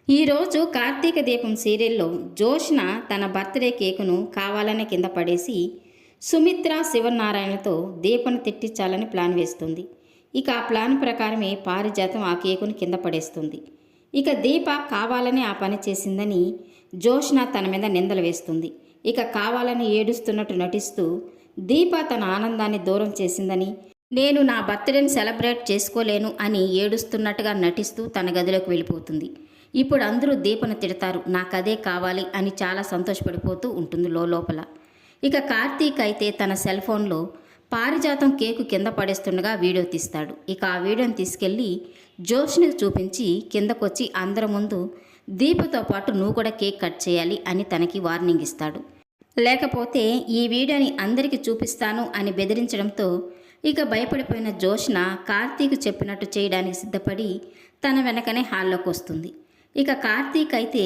ఈరోజు కార్తీక దీపం సీరియల్లో జోష్న తన బర్త్డే కేకును కావాలనే కింద పడేసి సుమిత్ర శివనారాయణతో దీపను తిట్టించాలని ప్లాన్ వేస్తుంది. ఇక ఆ ప్లాన్ ప్రకారమే పారిజాతం ఆ కేకును కింద పడేస్తుంది. ఇక దీప కావాలని ఆ పని చేసిందని జోష్న తన మీద నిందలు వేస్తుంది. ఇక కావాలని ఏడుస్తున్నట్టు నటిస్తూ దీప తన ఆనందాన్ని దూరం చేసిందని, నేను నా బర్త్డేని సెలబ్రేట్ చేసుకోలేను అని ఏడుస్తున్నట్టుగా నటిస్తూ తన గదిలోకి వెళ్ళిపోతుంది. ఇప్పుడు అందరూ దీపను తిడతారు, నాకదే కావాలి అని చాలా సంతోషపడిపోతూ ఉంటుంది లోపల. ఇక కార్తీక్ అయితే తన సెల్ ఫోన్లో పారిజాతం కేకు కింద పడేస్తుండగా వీడియో తీస్తాడు. ఇక ఆ వీడియోని తీసుకెళ్ళి జోష్ని చూపించి కిందకొచ్చి అందరి ముందు దీపతో పాటు నువ్వు కూడా కేక్ కట్ చేయాలి అని తనకి వార్నింగ్ ఇస్తాడు. లేకపోతే ఈ వీడియోని అందరికీ చూపిస్తాను అని బెదిరించడంతో ఇక భయపడిపోయిన జోష్న కార్తీక్ చెప్పినట్టు చేయడానికి సిద్ధపడి తన వెనకనే హాల్లోకి వస్తుంది. ఇక కార్తీక్ అయితే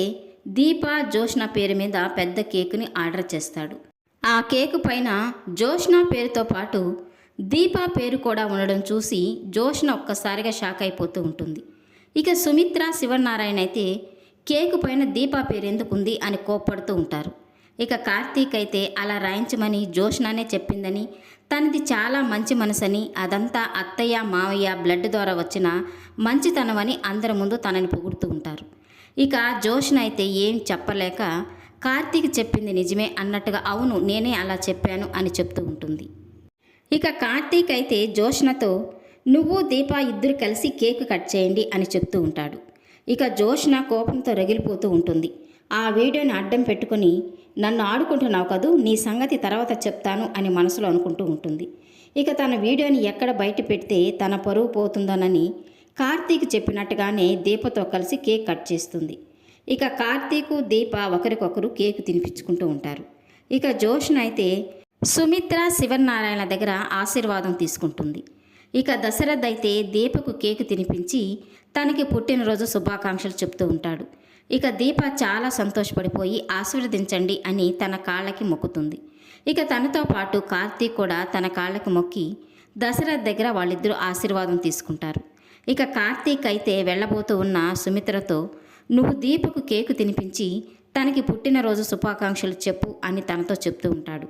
దీప జోష్న పేరు మీద పెద్ద కేకుని ఆర్డర్ చేస్తాడు. ఆ కేకు పైన జోష్న పేరుతో పాటు దీప పేరు కూడా ఉండడం చూసి జోష్న ఒక్కసారిగా షాక్ అయిపోతూ ఉంటుంది. ఇక సుమిత్ర శివనారాయణ అయితే కేకు పైన దీప పేరు ఎందుకుంది అని కోప్పడుతూ ఉంటారు. ఇక కార్తీక్ అయితే అలా రాయించమని జోష్నానే చెప్పిందని, తనది చాలా మంచి మనసని, అదంతా అత్తయ్య మావయ్య బ్లడ్ ద్వారా వచ్చిన మంచితనమని అందరి ముందు తనని పొగుడుతూ ఉంటారు. ఇక జోష్న అయితే ఏం చెప్పలేక కార్తీక్ చెప్పింది నిజమే అన్నట్టుగా అవును నేనే అలా చెప్పాను అని చెప్తూ ఉంటుంది. ఇక కార్తీక్ అయితే జోష్నతో నువ్వు దీప ఇద్దరు కలిసి కేక్ కట్ చేయండి అని చెప్తూ ఉంటాడు. ఇక జోష్న కోపంతో రగిలిపోతూ ఉంటుంది. ఆ వీడియోని అడ్డం పెట్టుకుని నన్ను ఆడుకుంటున్నావు కదూ, నీ సంగతి తర్వాత చెప్తాను అని మనసులో అనుకుంటూ ఉంటుంది. ఇక తన వీడియోని ఎక్కడ బయట పెడితే తన పరువు పోతుందోనని కార్తీక్ చెప్పినట్టుగానే దీపతో కలిసి కేక్ కట్ చేస్తుంది. ఇక కార్తీకు దీప ఒకరికొకరు కేకు తినిపించుకుంటూ ఉంటారు. ఇక జోష్న అయితే సుమిత్ర శివనారాయణ దగ్గర ఆశీర్వాదం తీసుకుంటుంది. ఇక దశరథ్ అయితే దీపకు కేకు తినిపించి తనకి పుట్టినరోజు శుభాకాంక్షలు చెప్తూ ఉంటాడు. ఇక దీప చాలా సంతోషపడిపోయి ఆశీర్వదించండి అని తన కాళ్ళకి మొక్కుతుంది. ఇక తనతో పాటు కార్తీక్ కూడా తన కాళ్ళకి మొక్కి దశరథ్ దగ్గర వాళ్ళిద్దరూ ఆశీర్వాదం తీసుకుంటారు. ఇక కార్తీక్ అయితే వెళ్ళబోతూ ఉన్న సుమిత్రతో నువ్వు దీపకు కేకు తినిపించి తనకి పుట్టినరోజు శుభాకాంక్షలు చెప్పు అని తనతో చెప్తూ ఉంటాడు.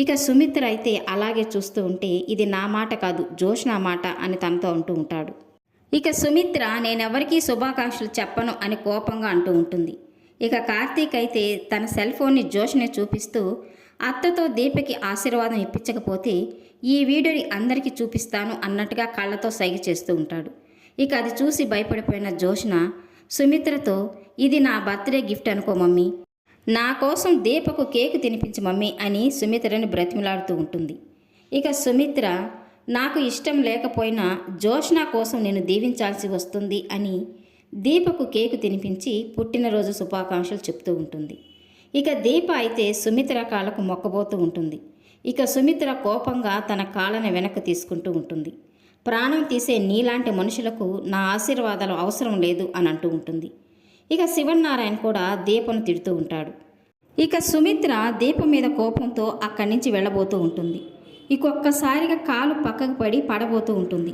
ఇక సుమిత్ర అయితే అలాగే చూస్తూ ఉంటే ఇది నా మాట కాదు జోష్న మాట అని తనతో అంటూ ఉంటాడు. ఇక సుమిత్ర నేనెవరికీ శుభాకాంక్షలు చెప్పను అని కోపంగా అంటూ ఉంటుంది. ఇక కార్తీక్ అయితే తన సెల్ ఫోన్ని జోష్ని చూపిస్తూ అత్తతో దీపకి ఆశీర్వాదం ఇప్పించకపోతే ఈ వీడియోని అందరికీ చూపిస్తాను అన్నట్టుగా కళ్ళతో సైగ చేస్తూ ఉంటాడు. ఇక అది చూసి భయపడిపోయిన జోష్న సుమిత్రతో ఇది నా బర్త్డే గిఫ్ట్ అనుకో మమ్మీ, నా కోసం దీపకు కేకు తినిపించు మమ్మీ అని సుమిత్రని బ్రతిమలాడుతూ ఉంటుంది. ఇక సుమిత్ర నాకు ఇష్టం లేకపోయినా జోష్న కోసం నేను దీవించాల్సి వస్తుంది అని దీపకు కేకు తినిపించి పుట్టినరోజు శుభాకాంక్షలు చెప్తూ ఉంటుంది. ఇక దీప అయితే సుమిత్ర కాళ్ళకు మొక్కబోతూ ఉంటుంది. ఇక సుమిత్ర కోపంగా తన కాళ్ళని వెనక్కి తీసుకుంటూ ఉంటుంది. ప్రాణం తీసే నీలాంటి మనుషులకు నా ఆశీర్వాదాలు అవసరం లేదు అని అంటూ ఉంటుంది. ఇక శివనారాయణ కూడా దీపను తిడుతూ ఉంటాడు. ఇక సుమిత్ర దీపం మీద కోపంతో అక్కడి నుంచి వెళ్ళబోతూ ఉంటుంది. ఇంకొక్కసారిగా కాలు పక్కకు పడి పడబోతూ ఉంటుంది.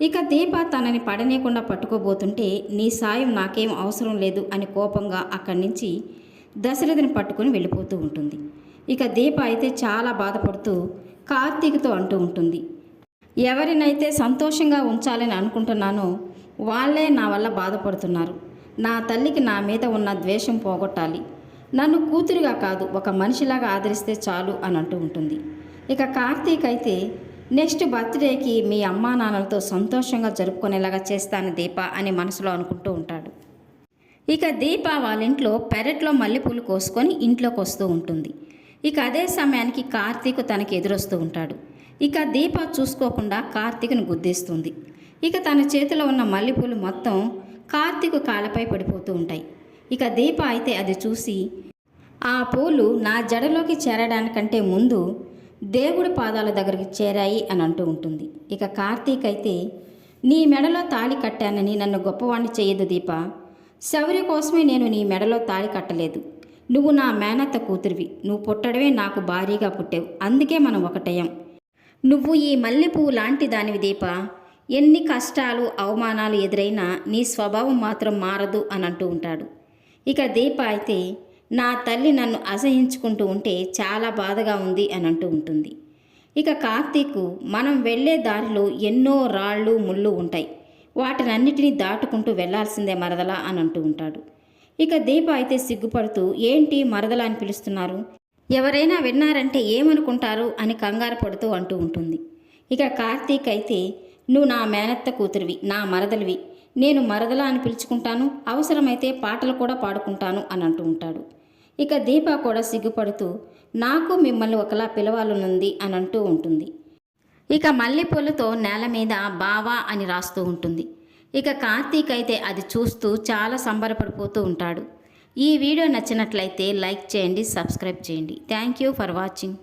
ఇక దీప తనని పడనేకుండా పట్టుకోబోతుంటే నీ సాయం నాకేం అవసరం లేదు అని కోపంగా అక్కడి నుంచి దశరథని పట్టుకొని వెళ్ళిపోతూ ఉంటుంది. ఇక దీప అయితే చాలా బాధపడుతూ కార్తీక్తో అంటూ ఉంటుంది, ఎవరినైతే సంతోషంగా ఉంచాలని అనుకుంటున్నానో వాళ్ళే నా వల్ల బాధపడుతున్నారు. నా తల్లికి నా మీద ఉన్న ద్వేషం పోగొట్టాలి, నన్ను కూతురిగా కాదు ఒక మనిషిలాగా ఆదరిస్తే చాలు అని అంటూ ఉంటుంది. ఇక కార్తీక్ అయితే నెక్స్ట్ బర్త్డేకి మీ అమ్మా నాన్నలతో సంతోషంగా జరుపుకునేలాగా చేస్తాను దీప అని మనసులో అనుకుంటూ ఉంటాడు. ఇక దీప వాళ్ళ ఇంట్లో పెరట్లో మల్లెపూలు కోసుకొని ఇంట్లోకి వస్తూ ఉంటుంది. ఇక అదే సమయానికి కార్తీక్ తనకి ఎదురొస్తూ ఉంటాడు. ఇక దీప చూసుకోకుండా కార్తీక్ను గుద్దేస్తుంది. ఇక తన చేతిలో ఉన్న మల్లెపూలు మొత్తం కార్తీక్ కాళ్ళపై పడిపోతూ ఉంటాయి. ఇక దీప అయితే అది చూసి ఆ పూలు నా జడలోకి చేరడానికంటే ముందు దేవుడి పాదాల దగ్గరికి చేరాయి అని అంటూ ఉంటుంది. ఇక కార్తీక్ అయితే నీ మెడలో తాళి కట్టానని నన్ను గొప్పవాణ్ణి చేయదు దీప, శౌర్య కోసమే నేను నీ మెడలో తాళి కట్టలేదు, నువ్వు నా మేనత్త కూతురివి, నువ్వు పుట్టడమే నాకు భారీగా పుట్టావు, అందుకే మనం ఒకటయ్యాం, నువ్వు ఈ మల్లెపువ్వు లాంటి దానివి దీప, ఎన్ని కష్టాలు అవమానాలు ఎదురైనా నీ స్వభావం మాత్రం మారదు అని అంటూ ఉంటాడు. ఇక దీప అయితే నా తల్లి నన్ను అసహించుకుంటూ ఉంటే చాలా బాధగా ఉంది అని అంటూ ఉంటుంది. ఇక కార్తీక్ మనం వెళ్ళే దారిలో ఎన్నో రాళ్ళు ముళ్ళు ఉంటాయి, వాటినన్నిటినీ దాటుకుంటూ వెళ్లాల్సిందే మరదలా అని అంటూ ఉంటాడు. ఇక దీప అయితే సిగ్గుపడుతూ ఏంటి మరదలా అని పిలుస్తున్నారు, ఎవరైనా విన్నారంటే ఏమనుకుంటారు అని కంగారు పడుతూ అంటూ ఉంటుంది. ఇక కార్తీక్ అయితే నువ్వు నా మేనత్త కూతురివి, నా మరదలివి, నేను మరదలా అని పిలుచుకుంటాను, అవసరమైతే పాటలు కూడా పాడుకుంటాను అని అంటూ ఉంటాడు. ఇక దీప కూడా సిగ్గుపడుతూ నాకు మిమ్మల్ని ఒకలా పిలవాలనుంది అని అంటూ ఉంటుంది. ఇక మల్లెపూలతో నేల మీద బావా అని రాస్తూ ఉంటుంది. ఇక కార్తీక్ అయితే అది చూస్తూ చాలా సంబరపడిపోతూ ఉంటాడు. ఈ వీడియో నచ్చినట్లయితే లైక్ చేయండి, సబ్స్క్రైబ్ చేయండి. Thank you for watching.